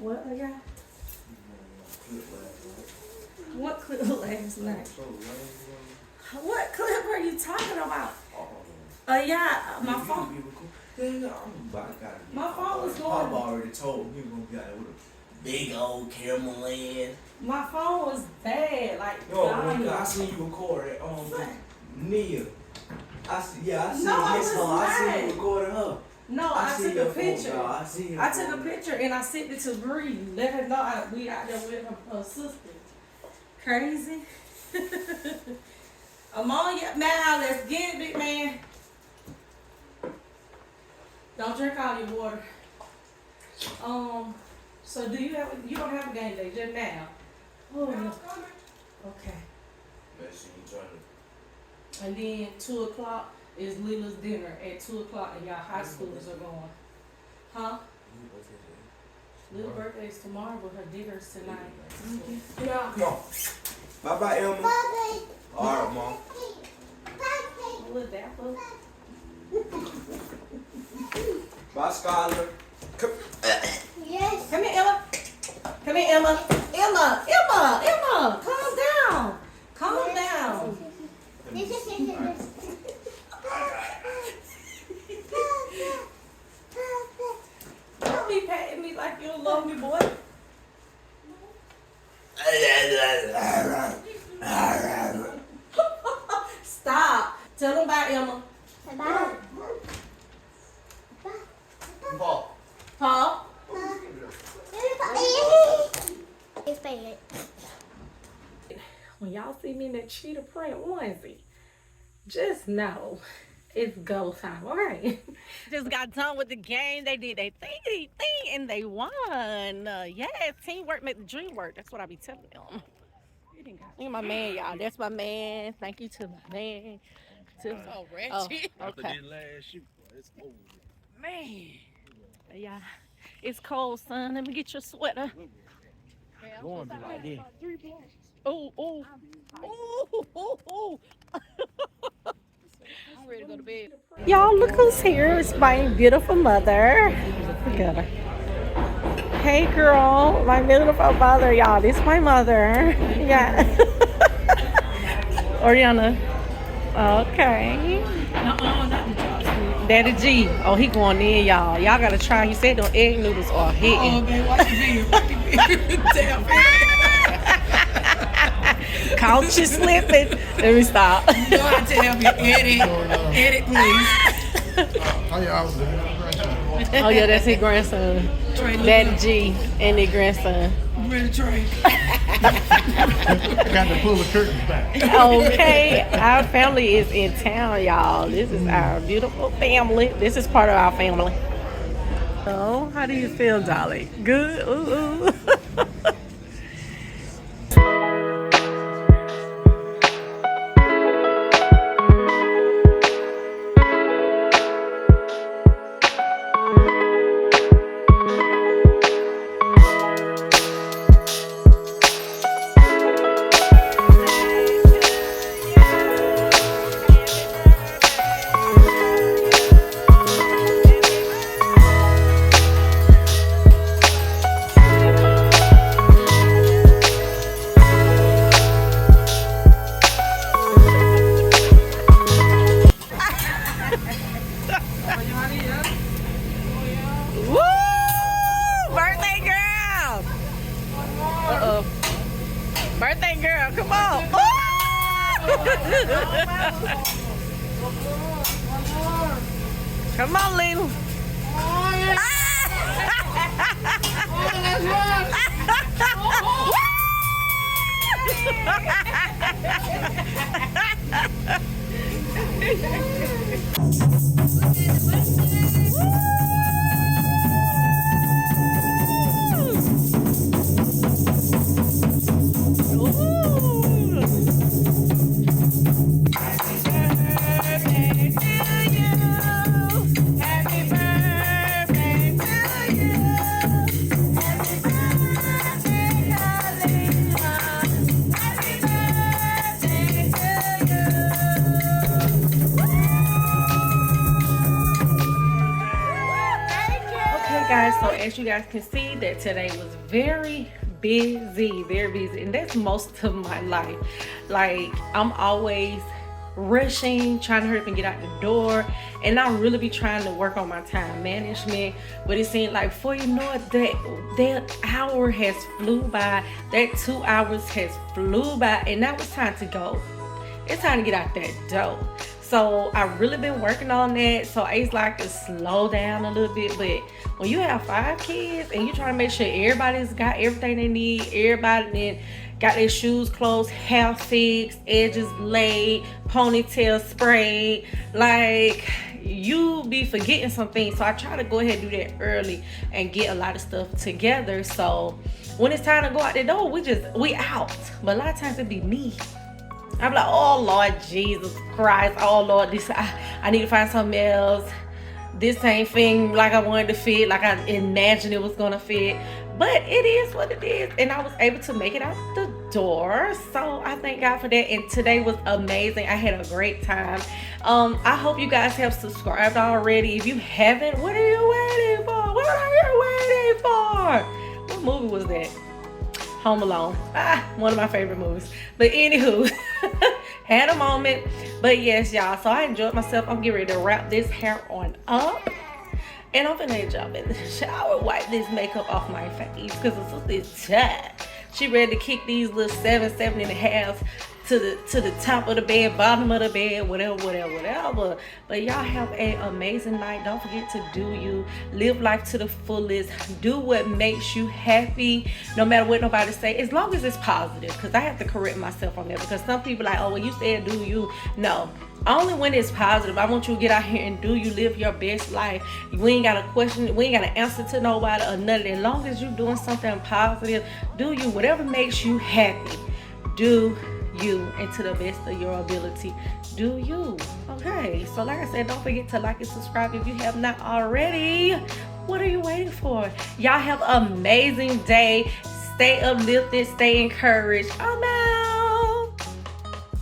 What are y'all? What clip last night? What clip are you talking about? Yeah, my phone. My phone was going. Papa already told me he was gonna be out there with a big old camera lens. My phone was bad, like. Yo, I seen you record it. Nia. I see you recording her. No, I took a picture. Phone, I took a picture and I sent it to Bree. Let her know we out there with her sister. Crazy. I'm on you now. Let's get it, big man. Don't drink all your water. So do you don't have a game day just now? Oh, no. Okay. And then 2:00 is Lila's dinner at 2:00 and y'all high schoolers are going. Huh? Lila's birthday is tomorrow, but her dinner's tonight. Yeah. Come on. Bye-bye, Emma. Bye-bye. All right, Mom. A little dapper. Bye, Skylar. Come. Yes. Come here, Emma. Come here, Emma. Emma. Calm down. Calm down. Don't be patting me like you don't love me, boy. Stop. Tell them bye, Emma. Bye. Paul. Paul. When y'all see me in that cheetah print onesie, just know it's go time, all right? Just got done with the game. They did their thing, and they won. Yes, teamwork make the dream work. That's what I be telling them. Look at my man, y'all. That's my man. Thank you to my man. Oh, ratchet. Okay. After this last shoot, it's over. Man. Yeah, it's cold, son. Let me get your sweater. Going to be like this. Oh. I'm ready to go to bed. Y'all, look who's here. It's my beautiful mother. Look at her. Hey girl, my beautiful mother, y'all. This is my mother. Yeah. Oriana. Okay. Daddy G. Oh, he going in, y'all. Y'all gotta try. He said them egg noodles are hitting. Oh, man, watch the video. Damn, Caught you slipping. Let me stop. you know I tell you, edit, please. Oh yeah, that's his grandson. Daddy G and his grandson. Ready, Trey? Got to pull the curtains back. Okay, our family is in town, y'all. This is our beautiful family. This is part of our family. Oh, how do you feel, Dolly? Good? Ooh, ooh. Birthday girl, come on. Come on, Lena. Guys, so as you guys can see that today was very busy, and that's most of my life. Like, I'm always rushing, trying to hurry up and get out the door, and I really be trying to work on my time management. But it seemed like before you know it, that hour has flew by, that 2 hours has flew by, and now it's time to go. It's time to get out that door. So I've really been working on that. So it's like to slow down a little bit. But when you have 5 kids and you trying to make sure everybody's got everything they need, everybody then got their shoes closed, hair fixed, edges laid, ponytail sprayed, like you be forgetting some things. So I try to go ahead and do that early and get a lot of stuff together. So when it's time to go out the door, we out. But a lot of times it be me. I'm like, oh Lord Jesus Christ, oh Lord, this I need to find something else. This ain't fitting like I wanted to fit, like I imagined it was gonna fit. But it is what it is, and I was able to make it out the door. So I thank God for that. And today was amazing. I had a great time. I hope you guys have subscribed already. If you haven't, what are you waiting for? What are you waiting for? What movie was that? Home Alone. One of my favorite movies. But anywho, had a moment. But yes, y'all, so I enjoyed myself. I'm getting ready to wrap this hair on up, and I'm finna jump in the shower, wipe this makeup off my face, because it's tired. She ready to kick these little 7 and a half to the top of the bed, bottom of the bed, whatever. But y'all have an amazing night. Don't forget to do you. Live life to the fullest. Do what makes you happy, no matter what nobody say, as long as it's positive. Because I have to correct myself on that, because some people like, oh, well, you said do you. No, only when it's positive. I want you to get out here and do you, live your best life. We ain't got a question, we ain't got an answer to nobody or nothing. As long as you're doing something positive, do you. Whatever makes you happy, do you, and to the best of your ability, do you. Okay, so like I said, don't forget to like and subscribe if you have not already. What are you waiting for? Y'all have an amazing day. Stay uplifted, stay encouraged. Amen.